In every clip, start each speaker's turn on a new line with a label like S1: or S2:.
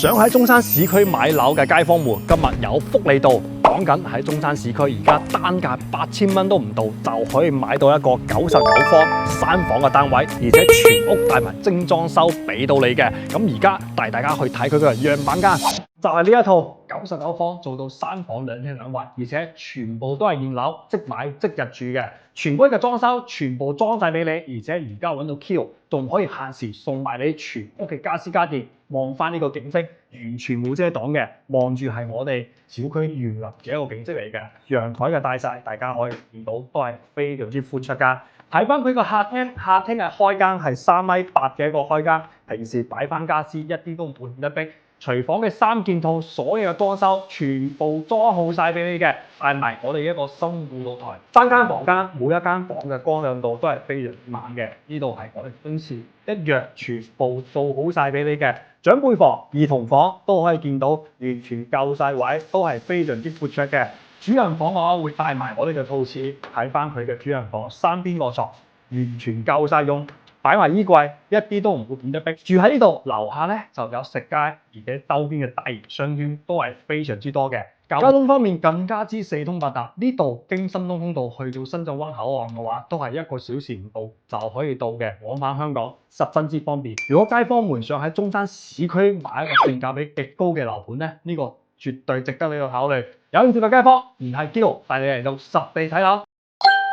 S1: 想喺中山市區買樓嘅街坊們，今日有福利到，講緊喺中山市區而家單價8000蚊都唔到，就可以買到一個99方3房嘅單位，而且全屋帶埋精裝修俾到你嘅。咁而家帶大家去睇佢嘅樣板間，就係呢一套99方做到3房2廳2衛，而且全部都係現樓，即買即入住嘅。全屋嘅裝修全部裝晒俾你，而且而家揾到 Q， 仲可以限時送埋你全屋嘅家私家電。望翻呢個景色，完全冇遮擋嘅，望住係我哋小區園林嘅一個景色嚟嘅。陽台嘅大細，大家可以見到都係非常之寬敞間。睇翻佢個客廳，客廳嘅開間係3.8米嘅一個開間，平時擺翻家私一啲都唔會顯得逼。廚房嘅3件套，所有嘅裝修全部裝好晒俾你嘅，帶埋我哋一個新護露台。3間房間，每一間房嘅光亮度都係非常之猛嘅。呢度係我哋今次一樣全部做好晒俾你嘅。長輩房、兒童房都可以見到，完全夠晒位，都係非常之闊綽嘅。主人房嘅話會帶埋我哋嘅套廁，睇翻佢嘅主人房3邊個床，完全夠晒用。擺埋衣櫃，一啲都唔會顯得逼。住喺呢度，樓下咧就有食街，而且周邊嘅大型商圈都係非常之多嘅。交通方面更加之四通八達，呢度經深東通道去到深圳灣口岸嘅話，都係1個小時唔到就可以到嘅，往返香港十分之方便。如果街坊們想喺中山市區買一個性價比極高嘅樓盤咧，呢個絕對值得你去考慮。有興趣嘅街坊，唔係 Kilo 帶你嚟到實地睇樓。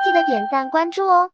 S2: 記得點讚關注哦。